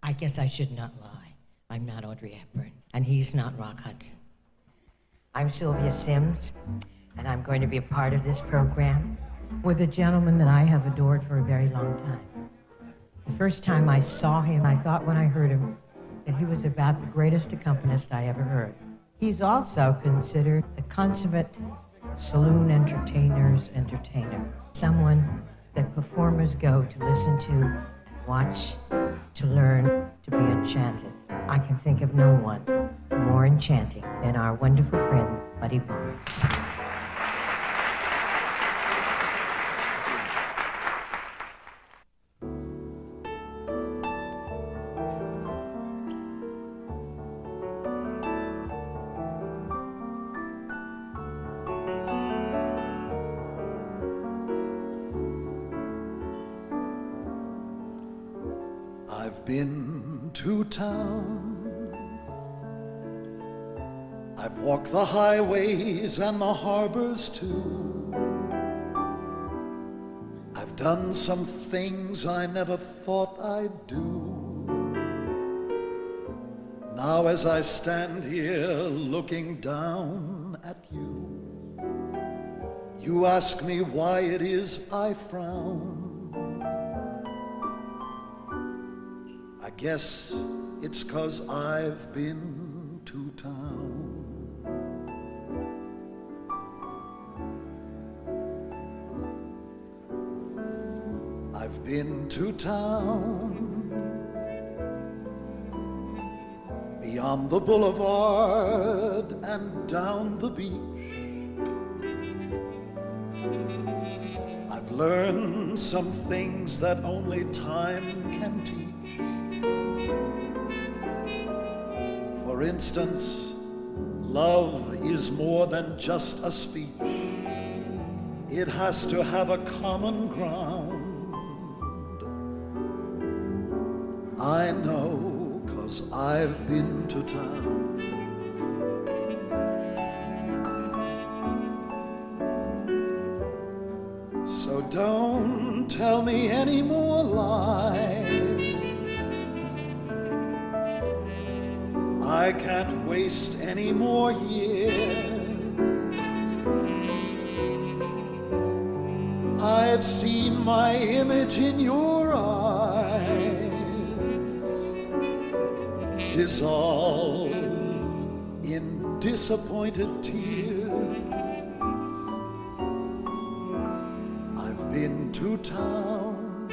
I guess I should not lie. I'm not Audrey Hepburn, and he's not Rock Hudson. I'm Sylvia Syms, and I'm going to be a part of this program with a gentleman that I have adored for a very long time. The first time I saw him, I thought when I heard him that he was about the greatest accompanist I ever heard. He's also considered a consummate saloon entertainer's entertainer, someone that performers go to listen to, watch, to learn, to be enchanted. I can think of no one more enchanting than our wonderful friend, Buddy Barnes. I've been to town, I've walked the highways and the harbors too. I've done some things I never thought I'd do. Now as I stand here looking down at you, you ask me why it is I frown. I guess it's 'cause I've been to town. I've been to town, beyond the boulevard and down the beach. I've learned some things that only time can teach. For instance, love is more than just a speech. It has to have a common ground. I know, 'cause I've been to town. So don't tell me any more lies. I can't waste any more years. I've seen my image in your eyes dissolve in disappointed tears. I've been to town.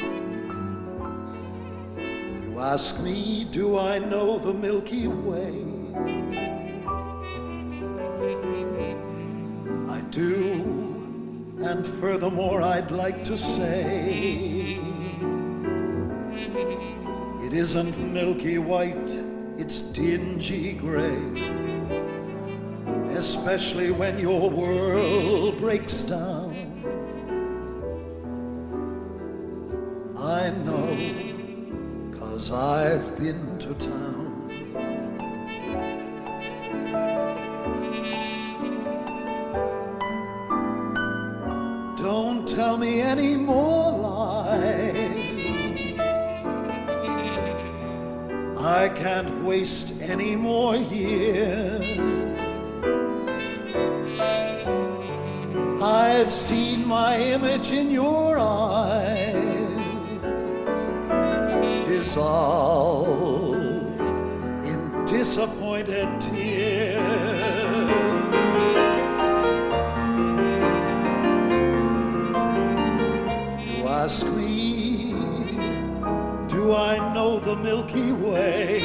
You ask me, do I know the Milky Way? I do, and furthermore I'd like to say, it isn't milky white, it's dingy gray, especially when your world breaks down. I know, 'cause I've been to town. Don't tell me any more lies. I can't waste any more years. I've seen my image in your eyes dissolve in disappointed tears. You ask me, do I know the Milky Way?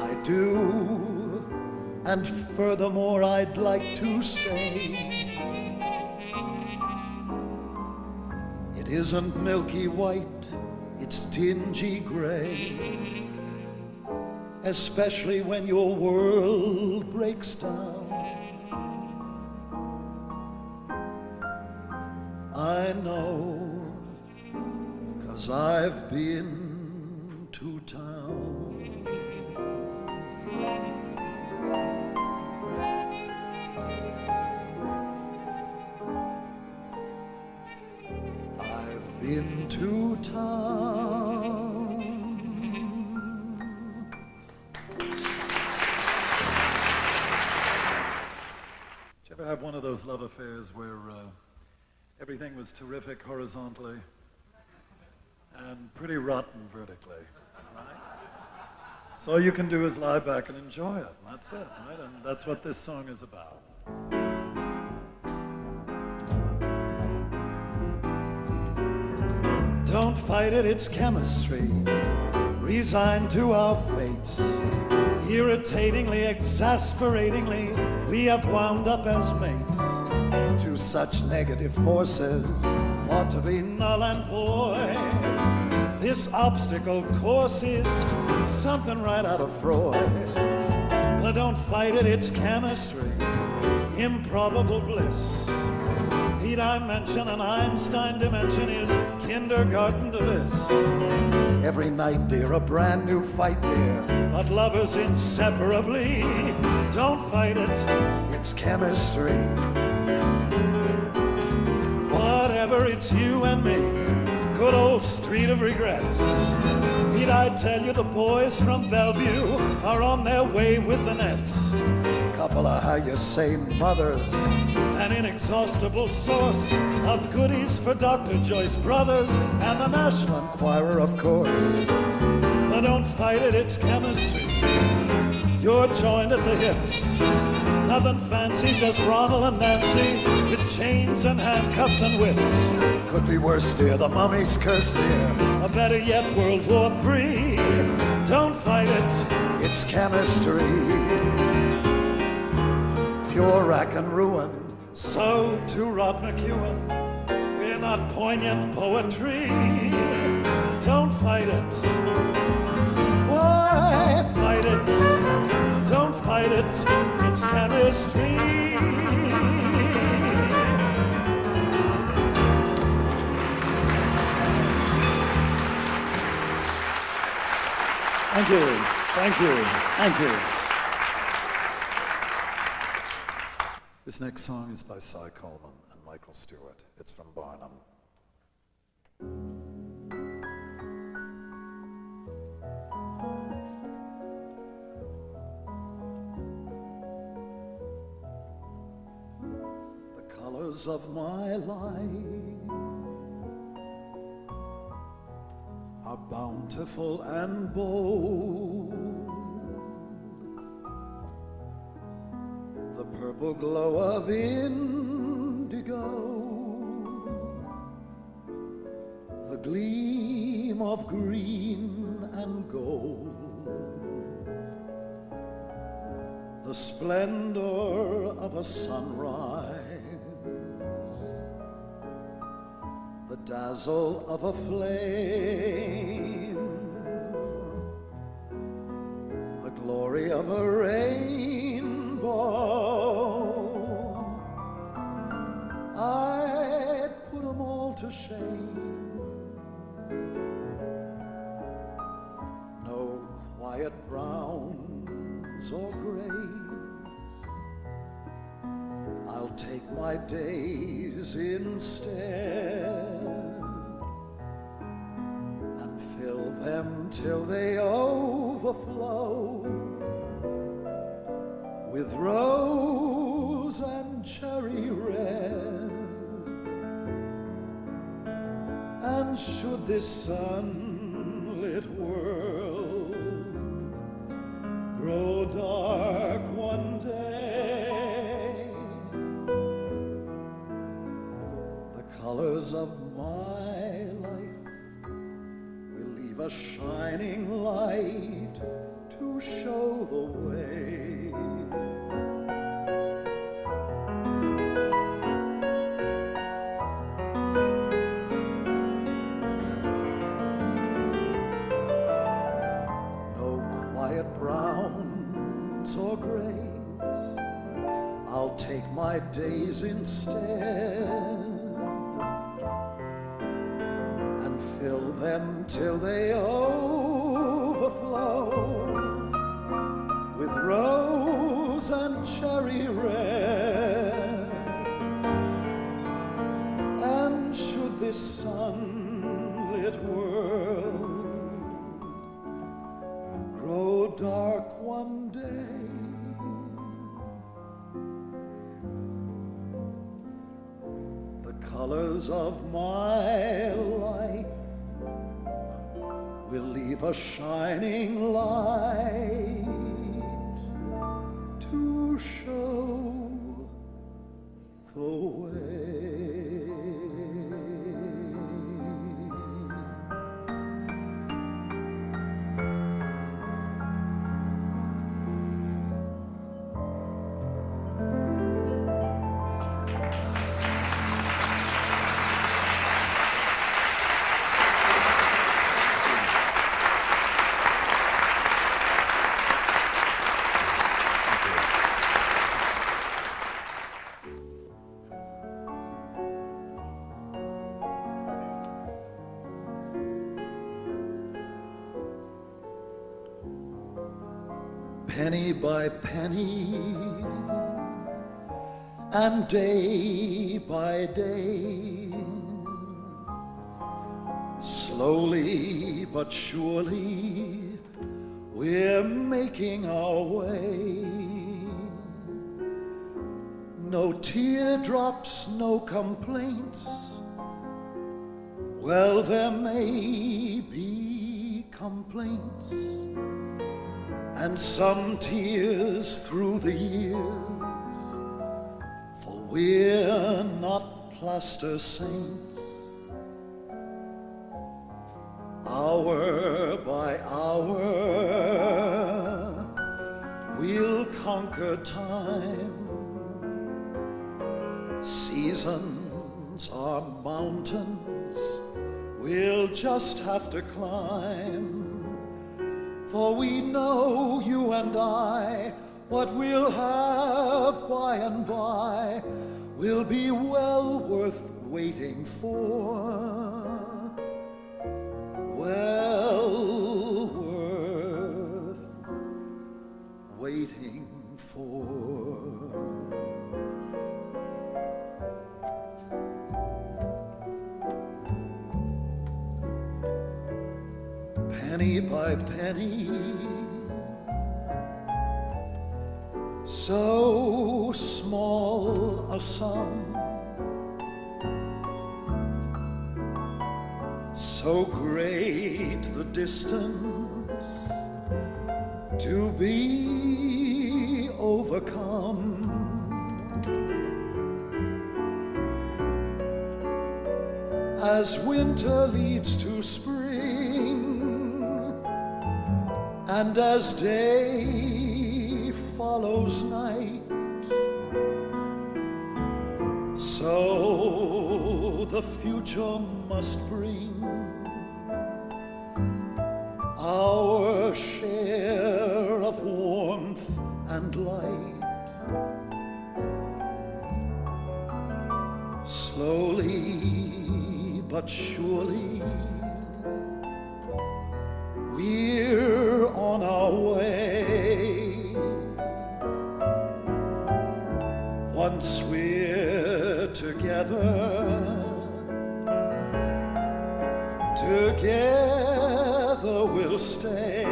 I do, and furthermore I'd like to say, it isn't milky white, it's dingy gray, especially when your world breaks down. I know, 'cause I've been to town. I've been to town. have one of those love affairs where everything was terrific horizontally and pretty rotten vertically, right? So all you can do is lie back and enjoy it. And that's it, right? And that's what this song is about. Don't fight it, it's chemistry. Resigned to our fates. Irritatingly, exasperatingly, we have wound up as mates. To such negative forces ought to be null and void. This obstacle course is something right out of Freud. But don't fight it, it's chemistry. Improbable bliss. The dimension and Einstein dimension is kindergarten to this. Every night, dear, a brand new fight, dear. But lovers inseparably. Don't fight it, it's chemistry. Whatever, it's you and me. Good old street of regrets. Need I tell you the boys from Bellevue are on their way with the nets. Couple of how you say mothers, an inexhaustible source of goodies for Dr. Joyce Brothers and the National Enquirer, of course. But don't fight it, it's chemistry. You're joined at the hips. Nothing fancy, just Ronald and Nancy with chains and handcuffs and whips. Could be worse, dear, the mummy's curse, dear. Or better yet, World War III. Don't fight it, it's chemistry. Pure rack and ruin. So to Rod McEwen, we're not poignant poetry. Don't fight it. Why fight it? Don't fight it. It's chemistry. Thank you. Thank you. Thank you. This next song is by Cy Coleman and Michael Stewart. It's from Barnum. The colors of my life are bountiful and bold. The purple glow of indigo, the gleam of green and gold, the splendor of a sunrise, the dazzle of a flame, the glory of a rainbow. I'd put them all to shame. No quiet browns or grays, I'll take my days instead and fill them till they overflow with rose and cherry red. And should this sunlit world grow dark one day, the colors of my life will leave a shining light to show the way. Browns or grays, I'll take my days instead and fill them till they overflow with rose and cherry red. And should this sunlit world grow dark one day, colors of my life will leave a shining light to show the way. Penny by penny, and day by day, slowly but surely, we're making our way. No teardrops, no complaints. Well, there may be complaints, and some tears through the years, for we're not plaster saints. Hour by hour, we'll conquer time. Seasons are mountains we'll just have to climb. For we know, you and I, what we'll have by and by will be well worth waiting for. Well worth waiting for. Penny by penny, so small a sum, so great the distance to be overcome. As winter leads to spring, and as day follows night, so the future must bring our share of warmth and light. Slowly but surely, we're on our way. Once we're together, together we'll stay.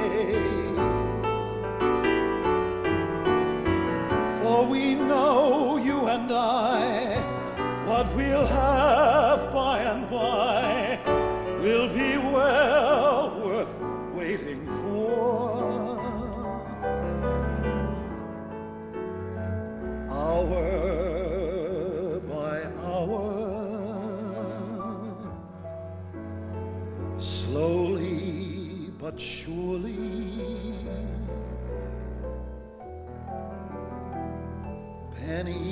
For we know, you and I, what we'll have by and by will be well worth waiting for. Hour by hour, slowly but surely, penny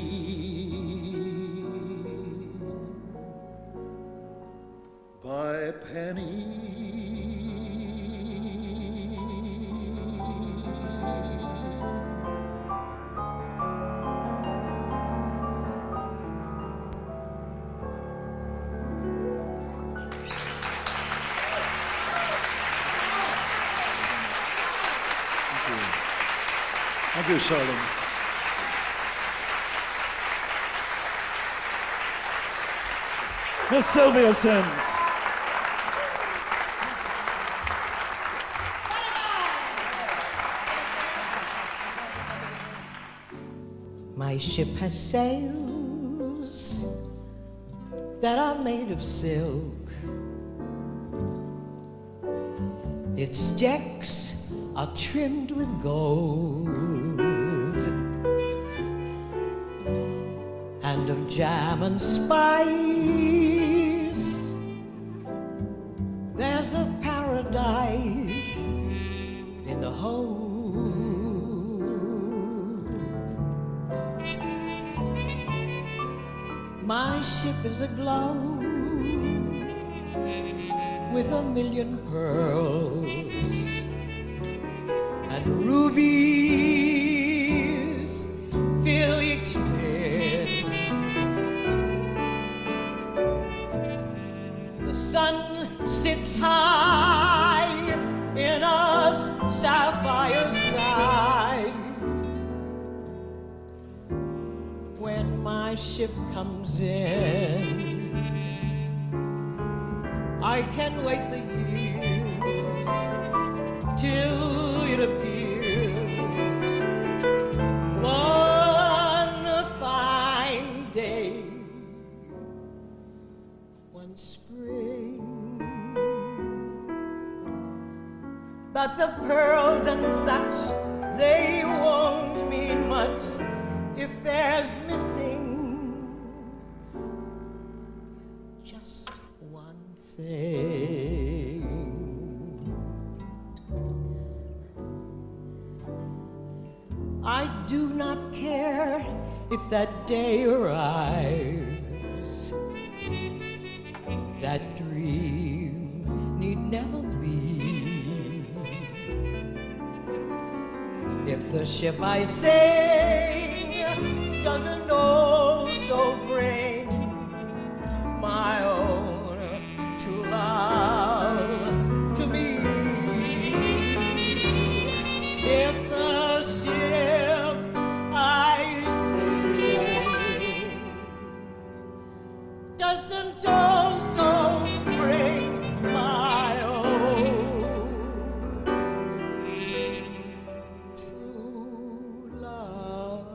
by penny. Thank you, Charlene. Miss Sylvia Syms. My ship has sails that are made of silk. Its decks are trimmed with gold, and of jam and spice there's a paradise in the hold. My ship is aglow with 1,000,000 pearls and rubies fill each bed. The sun sits high in a sapphire sky. When my ship comes in, I can wait the years till it appears one fine day, one spring. But the pearls and such, they won't mean much if there's missing just one thing. I do not care if that day arrives. That dream need never be. If the ship I sing doesn't also bring my own true love to me. If the ship I sail doesn't also bring my own true love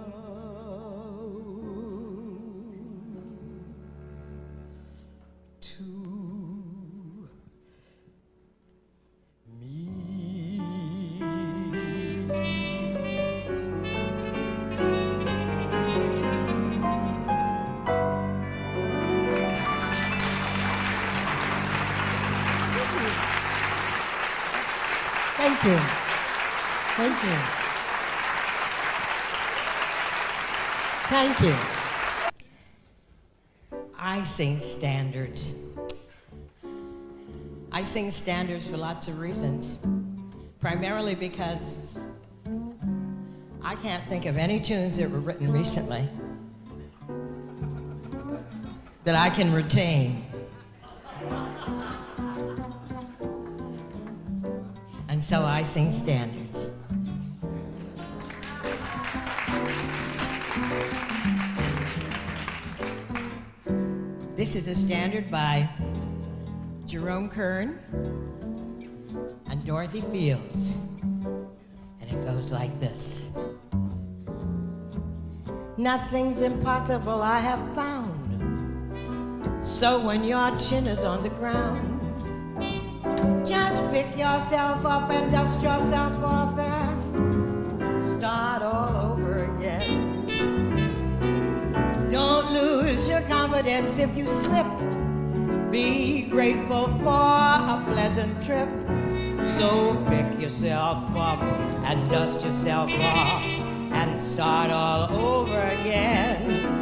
to me. Thank you. Thank you. Thank you. I sing standards. I sing standards for lots of reasons. Primarily because I can't think of any tunes that were written recently that I can retain. And so I sing standards. This is a standard by Jerome Kern and Dorothy Fields. And it goes like this. Nothing's impossible, I have found. So when your chin is on the ground, just pick yourself up and dust yourself off and start all over again. Don't lose your confidence if you slip. Be grateful for a pleasant trip. So pick yourself up and dust yourself off and start all over again.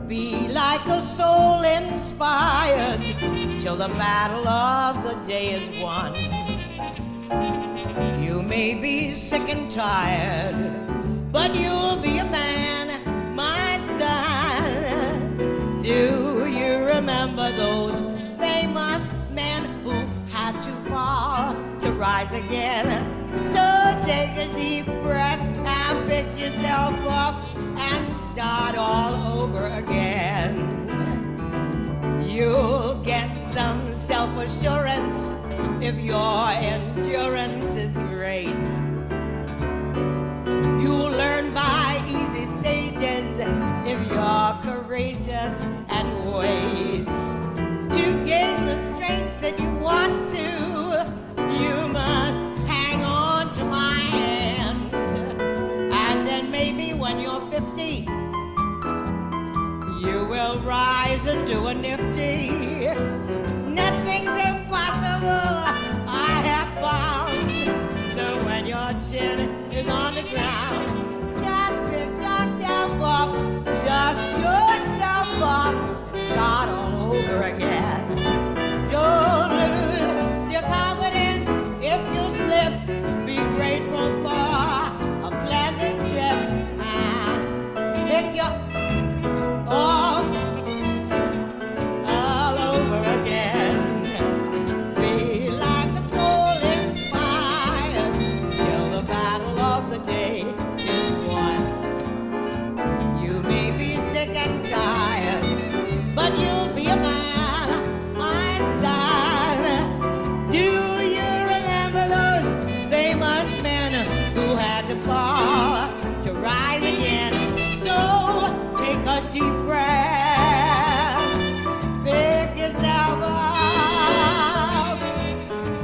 Be like a soul inspired till the battle of the day is won. You may be sick and tired, but you'll be a man, my son. Do you remember those famous men who had to fall to rise again? So take a deep breath and pick yourself up and start all over again. You'll get some self-assurance if your endurance is great. You'll learn by easy stages if you're courageous and wait. when you're 50, you will rise and do a nifty. Nothing's impossible, I have found. So when your chin is on the ground, just pick yourself up, dust yourself up, and start all over again. Don't lose your confidence if you slip. Be grateful for a pleasant trip and pick your off all over again. Be like a soul inspired till the battle of the day is won. You may be sick and tired, but you'll be a man, my son. Do you remember those famous men who had to fall to rise again? So take a deep breath, pick yourself up,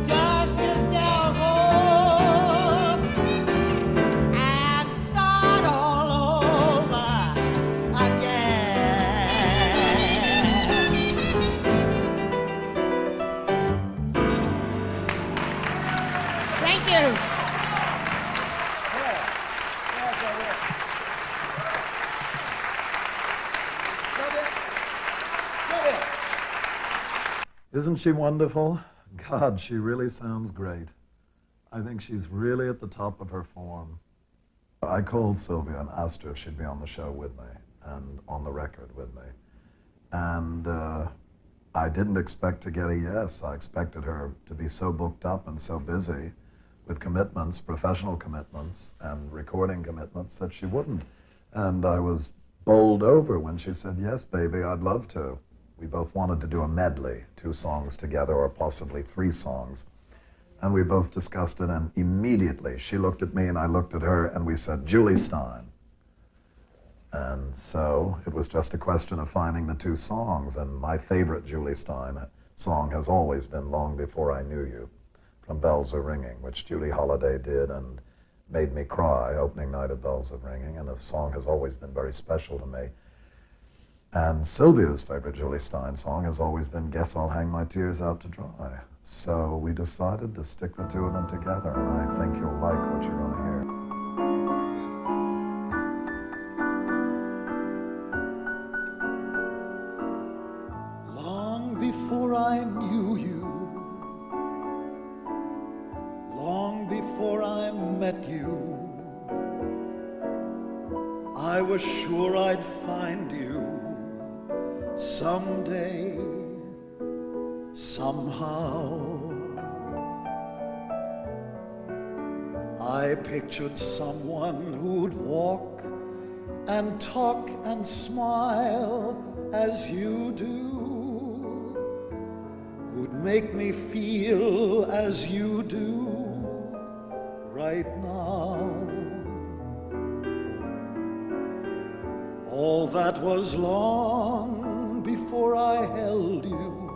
dust yourself off, and start all over again. Thank you. Isn't she wonderful? God, she really sounds great. I think she's really at the top of her form. I called Sylvia and asked her if she'd be on the show with me and on the record with me. And I didn't expect to get a yes. I expected her to be so booked up and so busy with commitments, professional commitments and recording commitments, that she wouldn't. And I was bowled over when she said, yes, baby, I'd love to. We both wanted to do a medley, 2 songs together or possibly 3 songs. And we both discussed it, and immediately she looked at me and I looked at her and we said, Julie Stein. And so it was just a question of finding the 2 songs, and my favorite Julie Stein song has always been Long Before I Knew You, from Bells Are Ringing, which Julie Holiday did and made me cry opening night of Bells Are Ringing, and the song has always been very special to me. And Sylvia's favorite Julie Stein song has always been Guess I'll Hang My Tears Out to Dry. So we decided to stick the 2 of them together, and I think you'll like what you're going to hear. Long before I knew you, long before I met you, I was sure I'd find you someday, somehow. I pictured someone who'd walk and talk and smile as you do, who'd make me feel as you do right now. All that was long before I held you,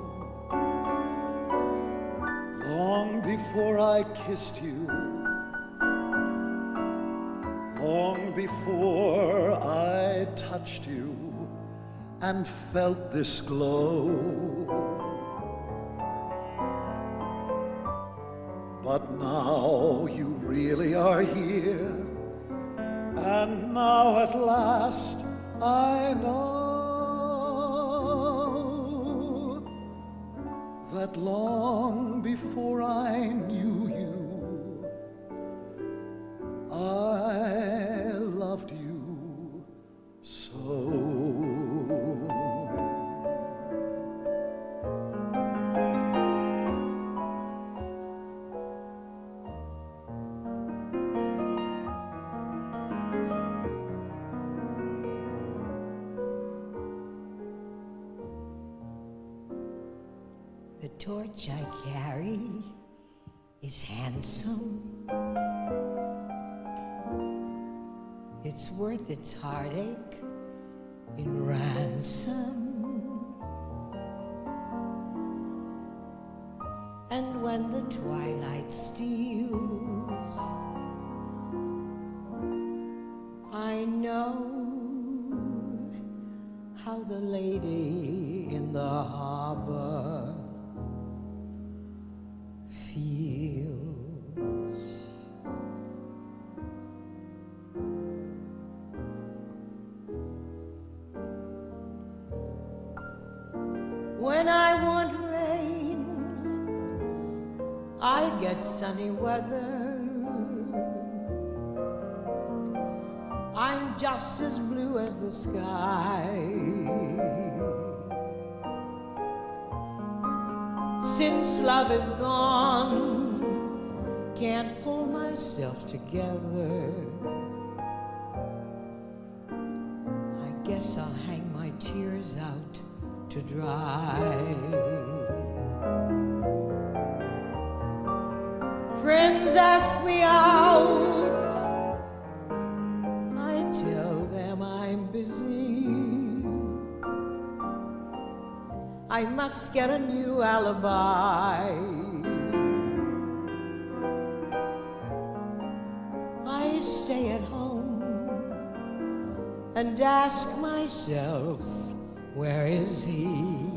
long before I kissed you, long before I touched you and felt this glow. But now you really are here, and now at last I know that long before I knew you, I loved you so. The torch I carry is handsome. It's worth its heartache in ransom. And when the twilight steals, I I know how the lady in the harbor feels. When I want rain, I get sunny weather. I'm just as blue as the sky. Since love is gone, can't pull myself together. I guess I'll hang my tears out to dry. Friends ask me out, I tell them I'm busy. I must get a new alibi. I stay at home and ask myself, where is he?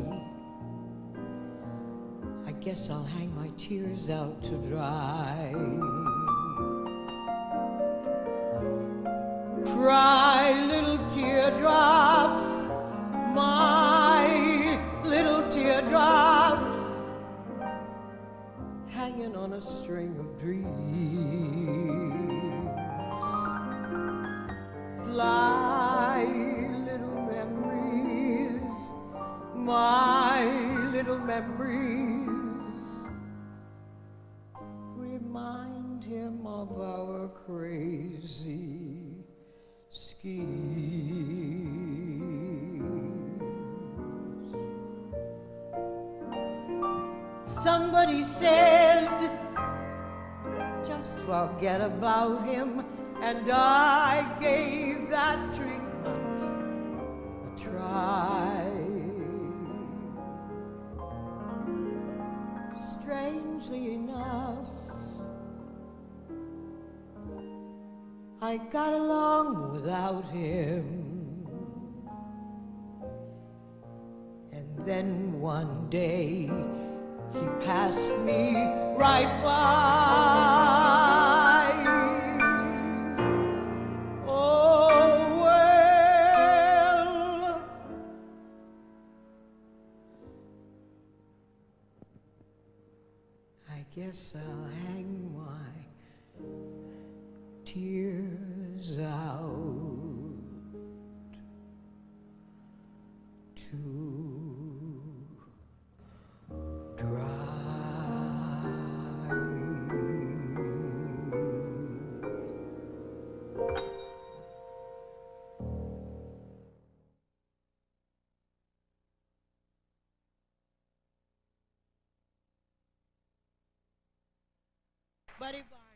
I guess I'll hang my tears out to dry. Cry, little teardrops, my little teardrops, hanging on a string of dreams. Fly, little memories, my little memories, remind him of our crazy schemes. Somebody said, just forget about him, and I gave that treatment a try. Strangely enough, I got along without him. And then one day he passed me right by. Oh, well, I guess I'll hang my tears out to dry. Buddy, bye.